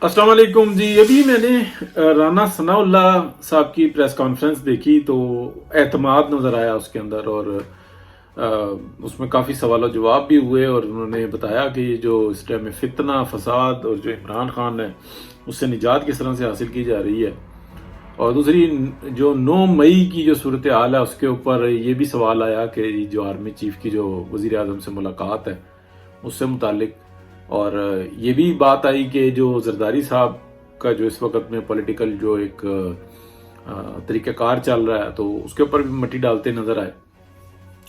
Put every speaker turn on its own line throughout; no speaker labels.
السلام علیکم جی. ابھی میں نے رانا ثناء اللہ صاحب کی پریس کانفرنس دیکھی تو اعتماد نظر آیا اس کے اندر، اور اس میں کافی سوال و جواب بھی ہوئے، اور انہوں نے بتایا کہ یہ جو اس ٹائم میں فتنہ فساد اور جو عمران خان ہے اس سے نجات کس طرح سے حاصل کی جا رہی ہے. اور دوسری جو 9 مئی کی جو صورتحال ہے اس کے اوپر یہ بھی سوال آیا کہ جو آرمی چیف کی جو وزیر اعظم سے ملاقات ہے اس سے متعلق، اور یہ بھی بات آئی کہ جو زرداری صاحب کا جو اس وقت میں پولیٹیکل جو ایک طریقہ کار چل رہا ہے تو اس کے اوپر بھی مٹی ڈالتے نظر آئے،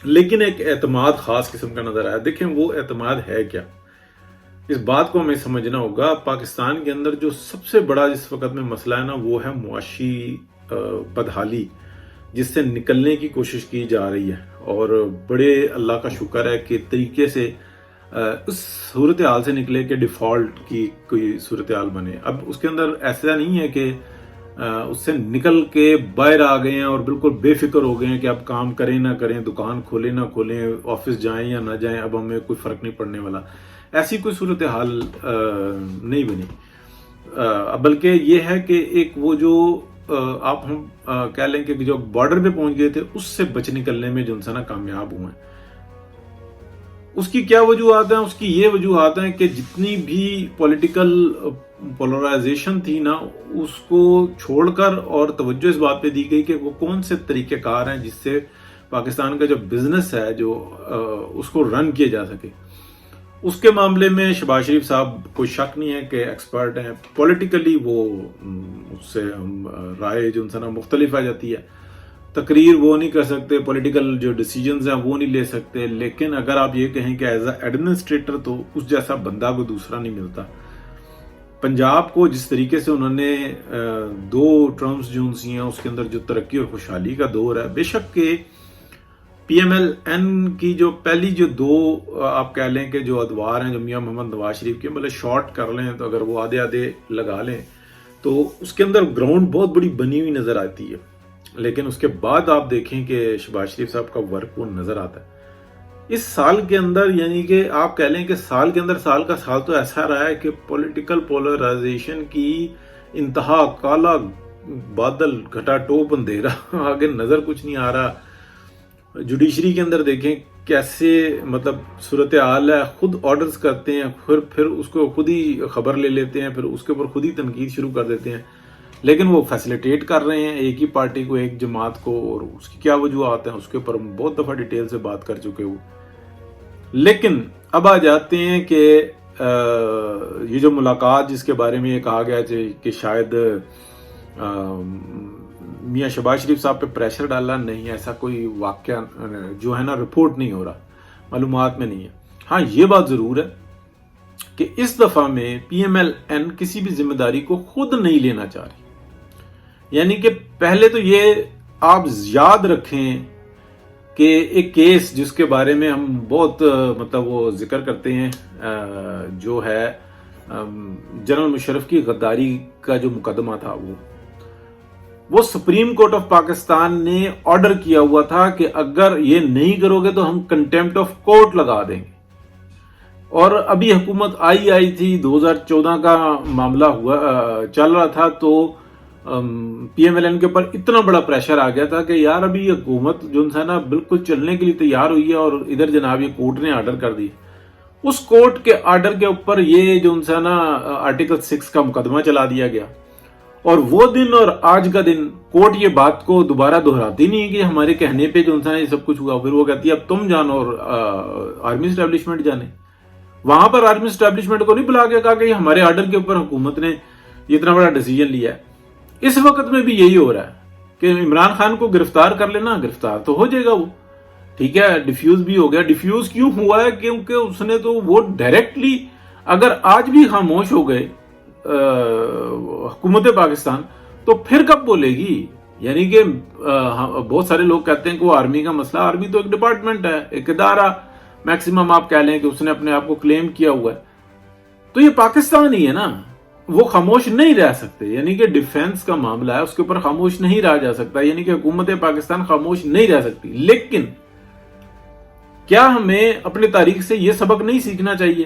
لیکن ایک اعتماد خاص قسم کا نظر آیا. دیکھیں وہ اعتماد ہے کیا، اس بات کو ہمیں سمجھنا ہوگا. پاکستان کے اندر جو سب سے بڑا جس وقت میں مسئلہ ہے نا وہ ہے معاشی بدحالی، جس سے نکلنے کی کوشش کی جا رہی ہے، اور بڑے اللہ کا شکر ہے کہ طریقے سے اس صورتحال سے نکلے کہ ڈیفالٹ کی کوئی صورتحال بنے. اب اس کے اندر ایسا نہیں ہے کہ اس سے نکل کے باہر آ گئے ہیں اور بالکل بے فکر ہو گئے ہیں کہ اب کام کریں نہ کریں، دکان کھولیں نہ کھولیں، آفس جائیں یا نہ جائیں، اب ہمیں کوئی فرق نہیں پڑنے والا. ایسی کوئی صورتحال نہیں بنی، بلکہ یہ ہے کہ ایک وہ جو آپ ہم کہہ لیں کہ جو بارڈر پہ پہنچ گئے تھے اس سے بچ نکلنے میں جو انسان کامیاب ہوئے ہیں. اس کی کیا وجوہات ہیں؟ اس کی یہ وجوہات ہیں کہ جتنی بھی پولیٹیکل پولرائزیشن تھی نا اس کو چھوڑ کر اور توجہ اس بات پہ دی گئی کہ وہ کون سے طریقہ کار ہیں جس سے پاکستان کا جو بزنس ہے جو اس کو رن کیا جا سکے. اس کے معاملے میں شہباز شریف صاحب کوئی شک نہیں ہے کہ ایکسپرٹ ہیں. پولیٹیکلی وہ اس سے رائے جو انسان مختلف آ جاتی ہے، تقریر وہ نہیں کر سکتے، پولیٹیکل جو ڈیسیجنز ہیں وہ نہیں لے سکتے، لیکن اگر آپ یہ کہیں کہ ایز اے ایڈمنسٹریٹر تو اس جیسا بندہ کو دوسرا نہیں ملتا. پنجاب کو جس طریقے سے انہوں نے 2 ٹرمز جو سی ہیں اس کے اندر جو ترقی اور خوشحالی کا دور ہے، بے شک کہ پی ایم ایل این کی جو پہلی جو 2 آپ کہہ لیں کہ جو ادوار ہیں جو میاں محمد نواز شریف کے مطلب شارٹ کر لیں تو اگر وہ آدھے آدھے لگا لیں تو اس کے اندر گراؤنڈ بہت بڑی بنی ہوئی نظر آتی ہے. لیکن اس کے بعد آپ دیکھیں کہ شہباز شریف صاحب کا ورک وہ نظر آتا ہے. اس سال کے اندر یعنی کہ آپ کہہ لیں کہ سال کے اندر سال کا سال تو ایسا رہا ہے کہ پولیٹیکل پولرائزیشن کی انتہا، کالا بادل، گھٹا ٹوپ اندھیرا، آگے نظر کچھ نہیں آ رہا. جوڈیشری کے اندر دیکھیں کیسے مطلب صورتحال ہے، خود آرڈرز کرتے ہیں، پھر اس کو خود ہی خبر لے لیتے ہیں، پھر اس کے اوپر خود ہی تنقید شروع کر دیتے ہیں. لیکن وہ فیسیلیٹیٹ کر رہے ہیں ایک ہی پارٹی کو، ایک جماعت کو، اور اس کی کیا وجوہات ہیں اس کے اوپر ہم بہت دفعہ ڈیٹیل سے بات کر چکے ہوں. لیکن اب آ جاتے ہیں کہ یہ جو ملاقات جس کے بارے میں یہ کہا گیا کہ شاید میاں شہباز شریف صاحب پہ پریشر ڈالا، نہیں، ایسا کوئی واقعہ جو ہے نا رپورٹ نہیں ہو رہا، معلومات میں نہیں ہے. ہاں یہ بات ضرور ہے کہ اس دفعہ میں پی ایم ایل این کسی بھی ذمہ داری کو خود نہیں لینا چاہ رہی. یعنی کہ پہلے تو یہ آپ یاد رکھیں کہ ایک کیس جس کے بارے میں ہم بہت مطلب وہ ذکر کرتے ہیں جو ہے جنرل مشرف کی غداری کا جو مقدمہ تھا، وہ سپریم کورٹ آف پاکستان نے آرڈر کیا ہوا تھا کہ اگر یہ نہیں کرو گے تو ہم کنٹیمپٹ آف کورٹ لگا دیں گے. اور ابھی حکومت آئی تھی، 2014 کا معاملہ چل رہا تھا، تو پی ایم ایل این کے اوپر اتنا بڑا پریشر آ گیا تھا کہ یار ابھی حکومت جو ہے نا بالکل چلنے کے لیے تیار ہوئی ہے، اور ادھر جناب یہ کورٹ نے آرڈر کر دی. اس کورٹ کے آرڈر کے اوپر یہ جو ہے نا آرٹیکل 6 کا مقدمہ چلا دیا گیا. اور وہ دن اور آج کا دن کورٹ یہ بات کو دوبارہ دہراتی نہیں کہ ہمارے کہنے پہ جو انسان یہ سب کچھ ہوا. پھر وہ کہتی ہے اب تم جانو اور آرمی اسٹیبلشمنٹ جانے. وہاں پر آرمی اسٹیبلشمنٹ کو نہیں بلا کے کہا کہ یہ ہمارے آرڈر کے اوپر حکومت نے اتنا بڑا ڈیسیجن لیا ہے. اس وقت میں بھی یہی ہو رہا ہے کہ عمران خان کو گرفتار کر لینا، گرفتار تو ہو جائے گا وہ، ٹھیک ہے، ڈیفیوز بھی ہو گیا. ڈیفیوز کیوں ہوا ہے؟ کیونکہ اس نے تو وہ ڈائریکٹلی اگر آج بھی خاموش ہو گئے حکومت پاکستان تو پھر کب بولے گی؟ یعنی کہ بہت سارے لوگ کہتے ہیں کہ وہ آرمی کا مسئلہ، آرمی تو ایک ڈپارٹمنٹ ہے، ایک ادارہ میکسیمم آپ کہہ لیں کہ اس نے اپنے آپ کو کلیم کیا ہوا ہے. تو یہ پاکستان ہی ہے نا، وہ خاموش نہیں رہ سکتے. یعنی کہ ڈیفنس کا معاملہ ہے، اس کے اوپر خاموش نہیں رہا جا سکتا. یعنی کہ حکومت پاکستان خاموش نہیں رہ سکتی. لیکن کیا ہمیں اپنی تاریخ سے یہ سبق نہیں سیکھنا چاہیے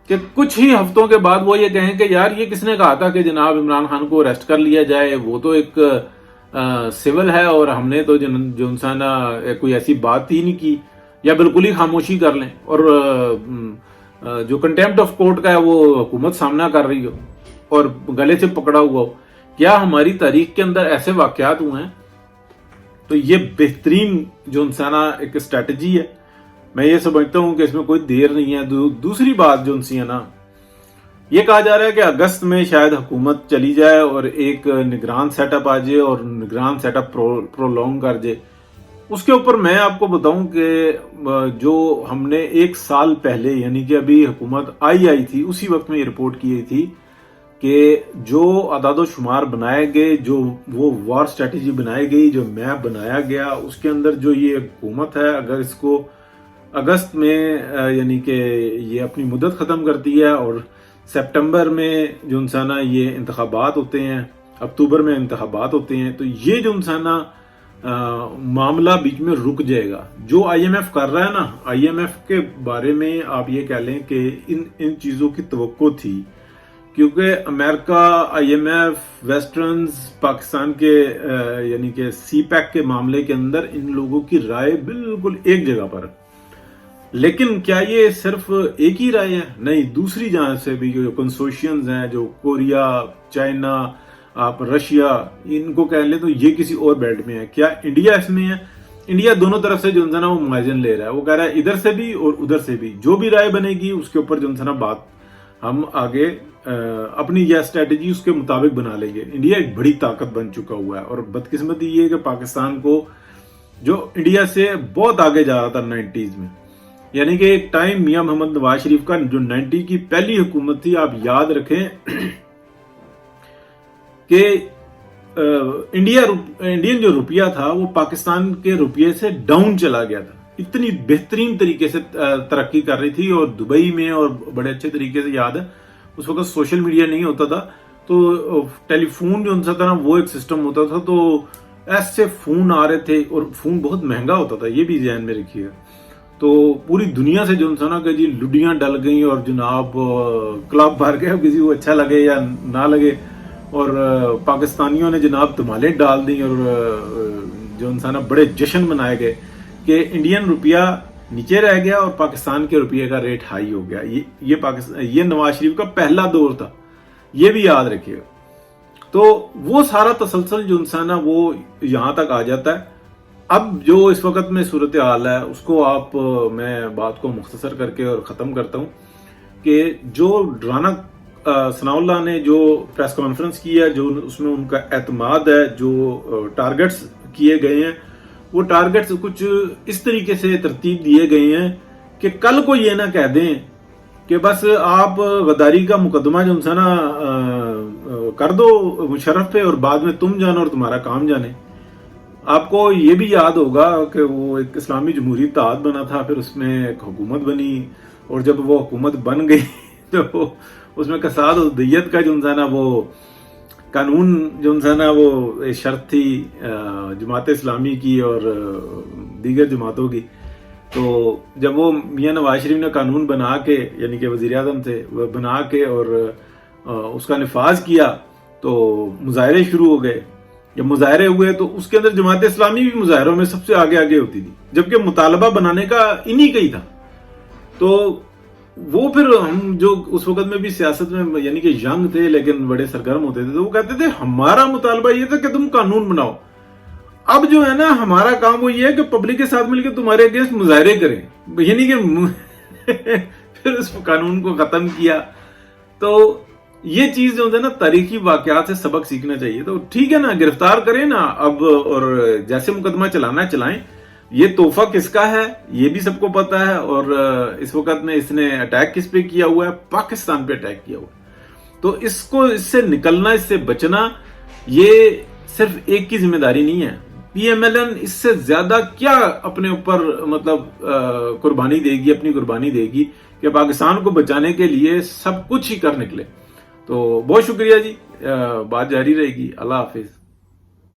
کہ کچھ ہی ہفتوں کے بعد وہ یہ کہیں کہ یار یہ کس نے کہا تھا کہ جناب عمران خان کو اریسٹ کر لیا جائے، وہ تو ایک سول ہے اور ہم نے تو جو انسان کوئی ایسی بات ہی نہیں کی، یا بالکل ہی خاموشی کر لیں، اور جو کنٹیمپٹ آف کورٹ کا ہے وہ حکومت سامنا کر رہی ہو اور گلے سے پکڑا ہوا ہو۔ کیا ہماری تاریخ کے اندر ایسے واقعات ہوئے ہیں؟ تو یہ بہترین جو انسانہ ایک اسٹریٹجی ہے، میں یہ سمجھتا ہوں کہ اس میں کوئی دیر نہیں ہے۔ دوسری بات جو انسی ہے نا، یہ کہا جا رہا ہے کہ اگست میں شاید حکومت چلی جائے اور ایک نگران سیٹ اپ آ جائے اور نگران سیٹ اپ پرولونگ کر جائے۔ اس کے اوپر میں آپ کو بتاؤں کہ جو ہم نے 1 سال پہلے، یعنی کہ ابھی حکومت آئی تھی، اسی وقت میں یہ رپورٹ کی گئی تھی کہ جو اعداد و شمار بنائے گئے، جو وہ وار اسٹریٹجی بنائی گئی، جو میپ بنایا گیا، اس کے اندر جو یہ حکومت ہے، اگر اس کو اگست میں یعنی کہ یہ اپنی مدت ختم کرتی ہے اور سپٹمبر میں جو انسانہ یہ انتخابات ہوتے ہیں، اکتوبر میں انتخابات ہوتے ہیں، تو یہ جو انسانہ معاملہ بیچ میں رک جائے گا۔ جو آئی ایم ایف کر رہا ہے نا، آئی ایم ایف کے بارے میں آپ یہ کہہ لیں کہ ان چیزوں کی توقع تھی، کیونکہ امریکہ، آئی ایم ایف، ویسٹرنز، پاکستان کے یعنی کہ سی پیک کے معاملے کے اندر ان لوگوں کی رائے بالکل ایک جگہ پر ہے۔ لیکن کیا یہ صرف ایک ہی رائے ہے؟ نہیں، دوسری جانب سے بھی جو کنسورشینز ہیں، جو کوریا، چائنا، آپ رشیا، ان کو کہہ لیں تو یہ کسی اور بیلٹ میں ہے۔ کیا انڈیا اس میں ہے؟ انڈیا دونوں طرف سے جو انسان وہ موازن لے رہا ہے، وہ کہہ رہا ہے ادھر سے بھی اور ادھر سے بھی، جو بھی رائے بنے گی اس کے اوپر جو انسان بات ہم آگے اپنی یہ اسٹریٹجی اس کے مطابق بنا لیں گے۔ انڈیا ایک بڑی طاقت بن چکا ہوا ہے، اور بدقسمتی یہ ہے کہ پاکستان کو جو انڈیا سے بہت آگے جا رہا تھا 90s میں، یعنی کہ ایک ٹائم میاں محمد نواز شریف کا جو 90 کی پہلی حکومت تھی، آپ یاد رکھیں کہ انڈین جو روپیہ تھا وہ پاکستان کے روپیے سے ڈاؤن چلا گیا تھا، اتنی بہترین طریقے سے ترقی کر رہی تھی، اور دبئی میں اور بڑے اچھے طریقے سے یاد ہے اس وقت سوشل میڈیا نہیں ہوتا تھا، تو ٹیلی فون جو انسا تھا نا وہ ایک سسٹم ہوتا تھا، تو ایسے فون آ رہے تھے اور فون بہت مہنگا ہوتا تھا، یہ بھی ذہن میں رکھیے گا۔ تو پوری دنیا سے جو انسان کہ جی لڈیاں ڈل گئیں اور جناب کلب بھر گئے، کسی کو اچھا لگے یا نہ لگے، اور پاکستانیوں نے جناب دھمالیں ڈال دیں، اور جو انسان بڑے جشن منائے گئے کہ انڈین روپیہ نیچے رہ گیا اور پاکستان کے روپیے کا ریٹ ہائی ہو گیا۔ یہ نواز شریف کا پہلا دور تھا، یہ بھی یاد رکھیے گا۔ تو وہ سارا تسلسل جو انسان ہے وہ یہاں تک آ جاتا ہے۔ اب جو اس وقت میں صورتحال ہے اس کو میں بات کو مختصر کر کے اور ختم کرتا ہوں کہ جو رانا ثناء اللہ نے جو پریس کانفرنس کی ہے، جو اس میں ان کا اعتماد ہے، جو ٹارگٹس کیے گئے ہیں، وہ ٹارگٹس کچھ اس طریقے سے ترتیب دیے گئے ہیں کہ کل کو یہ نہ کہہ دیں کہ بس آپ غداری کا مقدمہ جو انسان کر دو مشرف پہ اور بعد میں تم جانو اور تمہارا کام جانے۔ آپ کو یہ بھی یاد ہوگا کہ وہ ایک اسلامی جمہوری اتحاد بنا تھا، پھر اس میں ایک حکومت بنی، اور جب وہ حکومت بن گئی تو اس میں کساد و دیت کا جو انسان وہ قانون جو انسان وہ شرط تھی جماعت اسلامی کی اور دیگر جماعتوں کی، تو جب وہ میاں نواز شریف نے قانون بنا کے، یعنی کہ وزیر اعظم تھے، وہ بنا کے اور اس کا نفاذ کیا، تو مظاہرے شروع ہو گئے۔ جب مظاہرے ہوئے تو اس کے اندر جماعت اسلامی بھی مظاہروں میں سب سے آگے ہوتی تھی، جبکہ مطالبہ بنانے کا انہی کا ہی تھا۔ تو وہ پھر ہم جو اس وقت میں بھی سیاست میں یعنی کہ ینگ تھے لیکن بڑے سرگرم ہوتے تھے، تو وہ کہتے تھے ہمارا مطالبہ یہ تھا کہ تم قانون بناؤ۔ اب جو ہے نا ہمارا کام وہ یہ ہے کہ پبلک کے ساتھ مل کے تمہارے اگینسٹ مظاہرے کریں، یعنی کہ پھر اس قانون کو ختم کیا۔ تو یہ چیز جو ہے نا تاریخی واقعات سے سبق سیکھنا چاہیے۔ تو ٹھیک ہے نا، گرفتار کریں نا اب، اور جیسے مقدمہ چلانا ہے چلائیں۔ یہ تحفہ کس کا ہے یہ بھی سب کو پتا ہے، اور اس وقت میں اس نے اٹیک کس پہ کیا ہوا ہے؟ پاکستان پہ اٹیک کیا ہوا ہے۔ تو اس سے نکلنا، اس سے بچنا، یہ صرف ایک کی ذمہ داری نہیں ہے۔ پی ایم ایل این اس سے زیادہ کیا اپنے اوپر مطلب قربانی دے گی، اپنی قربانی دے گی کہ پاکستان کو بچانے کے لیے سب کچھ ہی کر نکلے۔ تو بہت شکریہ جی، بات جاری رہے گی۔ اللہ حافظ۔